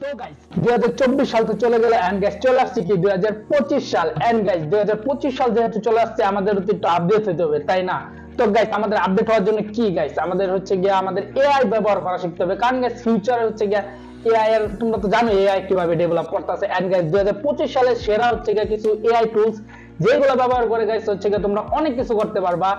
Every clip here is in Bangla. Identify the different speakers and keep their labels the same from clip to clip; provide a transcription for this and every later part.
Speaker 1: তো গাইস 2024 সাল তো চলে গেল এন্ড গাইস চলে আসছে কি 2025 সাল এন্ড গাইস 2025 সাল যেহেতু চলে আসছে আমাদের একটু আপডেট হতে হবে তাই না। তো গাইস আমাদের আপডেট হওয়ার জন্য কি গাইস আমাদের হচ্ছে গিয়া আমাদের এআই ব্যবহার করা শিখতে হবে, কারণ গাইস ফিউচারে হচ্ছে গিয়া এআই এর তোমরা তো জানো এআই কিভাবে ডেভেলপ করতেছে। এন্ড গাইস 2025 সালে সেরা হচ্ছে গিয়া কিছু এআই টুলস যেগুলো ব্যবহার করে গাইস হচ্ছে গিয়ে তোমরা অনেক কিছু করতে পারবা।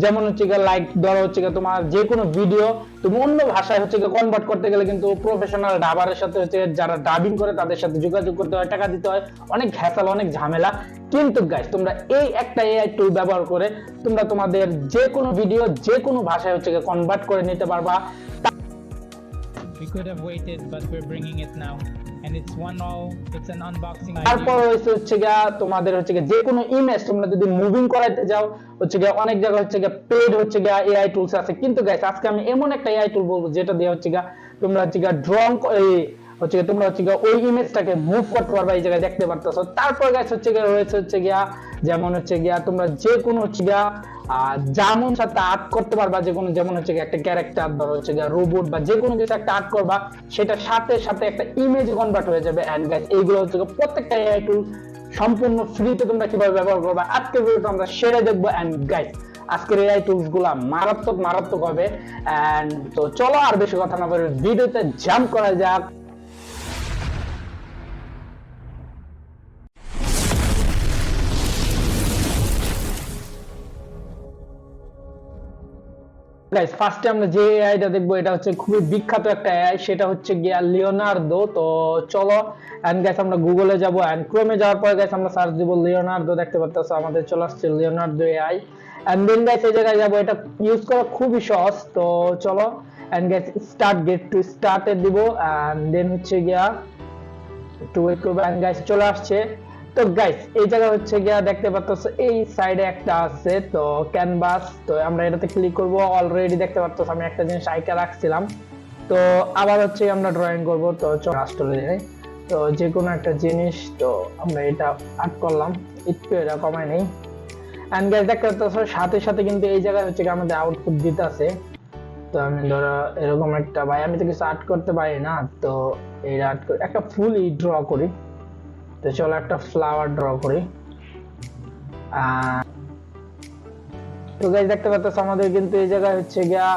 Speaker 1: যেমন হচ্ছে গিয়ে লাইক ধরো হচ্ছে গিয়ে তোমার যে কোনো ভিডিও তুমি অন্য ভাষায় হচ্ছে গিয়ে কনভার্ট করতে গেলে কিন্তু প্রফেশনাল ডাবারের সাথে হচ্ছে যারা ডাবিং করে তাদের সাথে যোগাযোগ করতে হয়, টাকা দিতে হয়, অনেক হ্যাসেল অনেক ঝামেলা। কিন্তু গাইস তোমরা এই একটা এআই টুল ব্যবহার করে তোমরা তোমাদের যে কোনো ভিডিও যে কোনো ভাষায় হচ্ছে গিয়ে কনভার্ট করে নিতে পারবা।
Speaker 2: We could have waited, but we're bringing it now, and it's an unboxing
Speaker 1: তারপর হচ্ছে গিয়া তোমাদের হচ্ছে গিয়া যে কোনো ইমেজ তোমরা যদি মুভিং করাইতে যাও হচ্ছে গিয়া অনেক জায়গা হচ্ছে গিয়া পেড হচ্ছে গিয়া এআই টুলস আছে। কিন্তু গাইস আজকে আমি এমন একটা এআই টুল বলবো যেটা দিয়ে হচ্ছে গিয়া তোমরা হচ্ছে গিয়া ড্রয়িং হচ্ছে গিয়া তোমরা হচ্ছে গিয়া ওই ইমেজটাকে মুভ করতে পারবা, এই জায়গায় দেখতে পারতেছো। তারপর গাইস হচ্ছে গিয়া রয়েছে হচ্ছে গিয়া যেমন হচ্ছে গিয়া তোমরা যে কোনো হচ্ছে গিয়া যেমন সাথে আর্ট করতে পারবা, যে কোনো যেমন হচ্ছে একটা ক্যারেক্টার ধরো হচ্ছে গিয়া রোবট বা যে কোনো কিছু একটা আর্ট করবা, সেটা সাথে সাথে একটা ইমেজ কনভার্ট হয়ে যাবে। এন্ড গাইস এইগুলো হচ্ছে প্রত্যেকটা এআই টুল সম্পূর্ণ ফ্রিতে তোমরা কিভাবে ব্যবহার করবা আজকের ভিডিওতে আমরা সেটা দেখবো। এন্ড গাইস আজকের এআই টুলস গুলা মারাত্মক মারাত্মক হবে। এন্ড তো চলো আর বেশি কথা না বলে ভিডিওতে জাম্প করা যাক। গাইস ফার্স্টে আমরা যে এআইটা দেখবো এটা হচ্ছে খুবই বিখ্যাত একটা এআই, সেটা হচ্ছে গিয়া লিওনার্দো। তো চলো এন্ড গাইস আমরা গুগলে যাব এন্ড ক্রোমে যাওয়ার পরে গাইস আমরা সার্চ দিব লিওনার্দো, দেখতে পাচ্ছেন আমাদের চলে আসছে Leonardo AI. And then guys এই জায়গায় যাব, এটা ইউজ করা খুবই সহজ। তো চলো and guys start get to স্টার্টে দিব এন্ড দেন হচ্ছে গিয়া একটু ওয়েট করব। এন্ড গাইস চলে আসছে। তো গাইস এই জায়গা হচ্ছে গিয়া দেখতে পাচ্ছ এই সাইডে একটা আছে তো ক্যানভাস, তো আমরা এটাতে ক্লিক করব। অলরেডি দেখতে পাচ্ছ আমি একটা জিনিস আইকা রাখছিলাম, তো আবার হচ্ছে আমরা ড্রয়িং করব। তো রাষ্ট্রে যাই, তো যে কোনো একটা জিনিস তো আমরা এটা আর্ট করলাম, একটু এটা কমাই নেই। এন্ড গাইস দেখতে পাচ্ছ সাথে সাথে কিন্তু এই জায়গায় হচ্ছে আমাদের আউটপুট দিতে আছে। তো আমি ধরো এরকম একটা, ভাই আমি তো কিছু আর্ট করতে পারি না, তো এই আর্ট করে একটা ফুলই ড্র করি। তো চলো একটা ফ্লাওয়ার ড্র করি। তো গাইস দেখতে পাচ্ছ আমাদের কিন্তু এই জায়গায় হচ্ছে গিয়া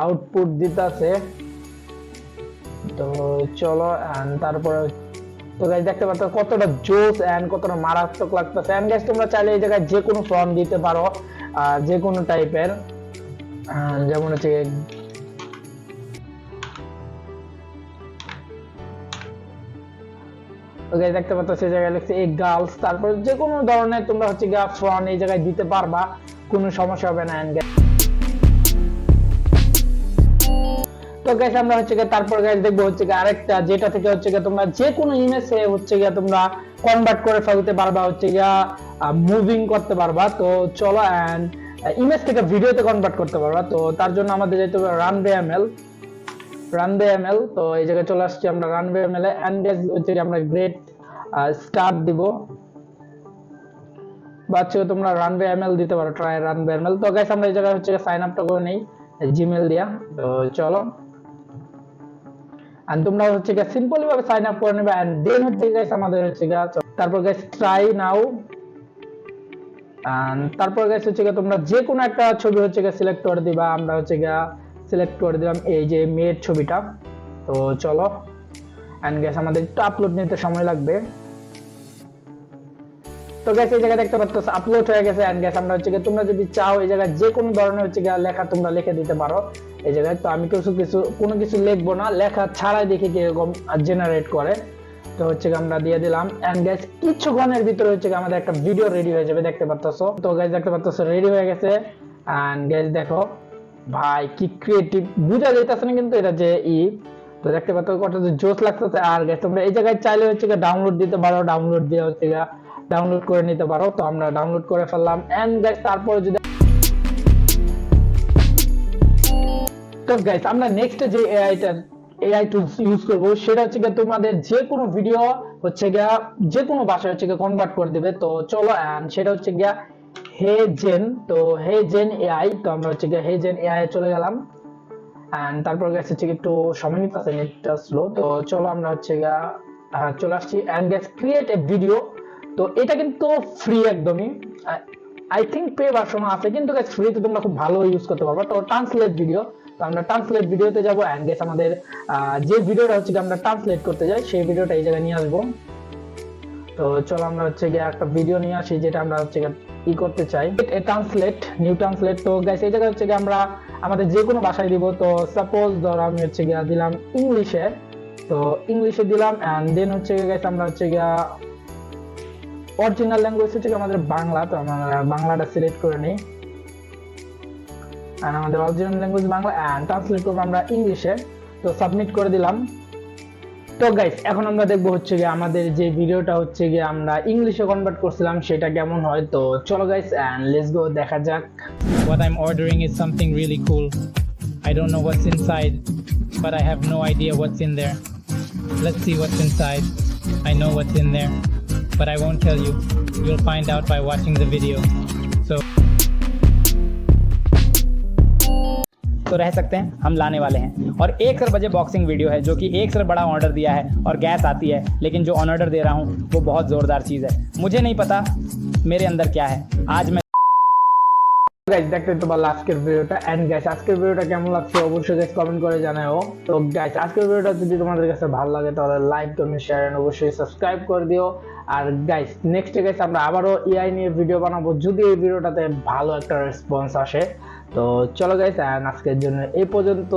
Speaker 1: আউটপুট দিতেছে। তো চলো তারপরে তো গাইস দেখতে পাচ্ছ কতটা জোস এন্ড কতটা মারাত্মক লাগতেছে। এন্ড গাইস তোমরা চাইলে এই জায়গায় যে কোনো ফর্ম দিতে পারো, যে কোনো টাইপের, যেমন হচ্ছে দেখতে পাচ্ছ সেই জায়গায় লিখছে এই গার্লস। তারপর যে কোনো ধরনের তোমরা হচ্ছে গিয়া ফ্রন্ট এই জায়গায় দিতে পারবা, কোনো সমস্যা হবে না। তো গাইস আমরা হচ্ছে গিয়া তারপর গাইস দেখবো হচ্ছে গিয়া আরেকটা, যেটা থেকে হচ্ছে গিয়া তোমরা যে কোনো ইমেজে হচ্ছে গিয়া তোমরা কনভার্ট করে ফেলতে পারবা, হচ্ছে গিয়া মুভিং করতে পারবা। তো চলো এন্ড ইমেজ থেকে ভিডিওতে কনভার্ট করতে পারবা। তো তার জন্য আমাদের যেতে হবে রানওয়ে এমএল। তো এই জায়গায় চলে আসছি আমরা রানওয়ে এমএল এ। এন্ড হচ্ছে আমরা গ্রেট স্টার্ট দিব, বাচ্চা তোমরা রানওয়ে এমএল দিতে পারো, ট্রাই রানওয়ে এমএল। তো গাইস আমরা এই জায়গায় হচ্ছে সাইন আপটা করে নেই জিমেল দিয়া। তো চলো এন্ড তোমরা হচ্ছে সিম্পলি ভাবে সাইন আপ করে নেবে। এন্ড দেন হচ্ছে গাইস আমাদের হচ্ছে তারপর গাইস ট্রাই নাও। এন্ড তারপর গাইস হচ্ছে তোমরা যে কোনো একটা ছবি হচ্ছে সিলেক্ট করে দিবা। আমরা হচ্ছে সিলেক্ট করে দিলাম এই যে মেয়ের ছবিটা। তো চলো এন্ড গাইস আমাদের একটু আপলোড নিতে সময় লাগবে। তো গাইস এই জায়গায় দেখতে পাচ্ছ আপলোড হয়ে গেছে। এন্ড গাইস আমরা হচ্ছে তোমরা যদি চাও এই জায়গায় যে কোনো ধরনের হচ্ছে লেখা তোমরা লিখে দিতে পারো এই জায়গায়। তো আমি কোনো কিছু লিখবো না, লেখা ছাড়াই দেখি কিরকম জেনারেট করে। তো হচ্ছে আমরা দিয়ে দিলাম। এন্ড গাইস কিছুক্ষণের ভিতরে হচ্ছে আমাদের একটা ভিডিও রেডি হয়ে যাবে, দেখতে পাচ্ছ। তো গাইস দেখতে পাচ্ছ রেডি হয়ে গেছে। এন্ড গাইস দেখো ভাই কি ক্রিয়েটিভ, বুঝা যাইতেছে না কিন্তু এটা যে তো দেখতে পাচ্ছ কত জোস লাগতেছে। আর গাইস তোমরা এই জায়গায় চাইলে হচ্ছে ডাউনলোড দিতে পারো, ডাউনলোড দিয়ে হচ্ছে ডাউনলোড করে নিতে পারো। তো আমরা ডাউনলোড করে ফেললাম। এন্ড গাইস তারপরে যদি তো গাইস আমরা নেক্সট যে এআই টুলস ইউজ করব সেটা হচ্ছে তোমাদের যে কোনো ভিডিও হচ্ছে যে কোনো ভাষায় হচ্ছে কনভার্ট করে দিবে। তো চলো এন্ড সেটা হচ্ছে হে জেন। তো হে জেন এআই। তো আমরা হচ্ছে হে জেন এআই চলে গেলাম। এন্ড তারপর গ্যাস হচ্ছে কি একটু সময় নিতে আছে, নেটটা স্লো। তো চলো আমরা হচ্ছে গিয়া চলে আসছি and guys create a video. তো এটা কিন্তু ফ্রি একদমই, আই থিঙ্ক পে ভার্সন আছে, কিন্তু গ্যাস ফ্রিতে তোমরা খুব ভালো ইউজ করতে পারবে। তো ট্রান্সলেট ভিডিও, তো আমরা ট্রান্সলেট ভিডিওতে যাবো এন্ড গ্যাস আমাদের যে ভিডিওটা হচ্ছে আমরা ট্রান্সলেট করতে যাই সেই ভিডিওটা এই জায়গায় নিয়ে আসবো। তো চলো আমরা হচ্ছে গিয়ে একটা ভিডিও নিয়ে আসি যেটা আমরা হচ্ছে ই করতে চাই, ট্রান্সলেট, নিউ ট্রান্সলেট। তো গাইস এই জায়গায় হচ্ছে গিয়ে আমরা আমাদের যে কোনো ভাষায় দিব। তো সাপোজ ধরো আমি হচ্ছে গিয়ে দিলাম ইংলিশে, তো ইংলিশে দিলাম এন্ড দেন হচ্ছে গাইস আমরা হচ্ছে গিয়ে অরিজিনাল ল্যাঙ্গুয়েজ হচ্ছে আমাদের বাংলা। তো আমরা বাংলাটা সিলেক্ট করে নিই এন্ড আমাদের original language Bangla and translate করবো আমরা ইংলিশে। তো সাবমিট করে দিলাম। তো গাইস এখন আমরা দেখবো হচ্ছে গিয়ে আমাদের যে ভিডিওটা হচ্ছে গিয়ে আমরা ইংলিশে কনভার্ট করছিলাম সেটা কেমন হয়। তো চলো গাইস এন্ড লেটস গো, দেখা যাক।
Speaker 2: What I'm ordering is something really cool. I don't know what's inside, but I have no idea what's in there. Let's see what's inside. I know what's in there, but I won't tell you. You'll find out by watching the video.
Speaker 3: तो रह सकते हैं, हम लाने वाले हैं। और 1 सर बजे बॉक्सिंग वीडियो है जो कि 1 सर बड़ा ऑर्डर दिया है और गैस आती है, लेकिन जो ऑर्डर दे रहा हूँ वो बहुत ज़ोरदार चीज़ है। मुझे नहीं पता मेरे अंदर क्या है। आज मैं
Speaker 1: গাইস দেখতে তো ভালো আজকের ভিডিওটা এন্ড গাইস আজকের ভিডিওটা কেমন লাগছে অবশ্যই গাইস কমেন্ট করে জানাও। তো গাইস আজকের ভিডিওটা যদি তোমাদের কাছে ভালো লাগে তাহলে লাইক কমেন্ট শেয়ার এন্ড অবশ্যই সাবস্ক্রাইব করে দিও। আর গাইস নেক্সট গাইস আমরা আবারও এআই নিয়ে ভিডিও বানাবো যদি এই ভিডিওটাতে ভালো একটা রেসপন্স আসে। তো চলো গাইস আজকের জন্য এই পর্যন্ত।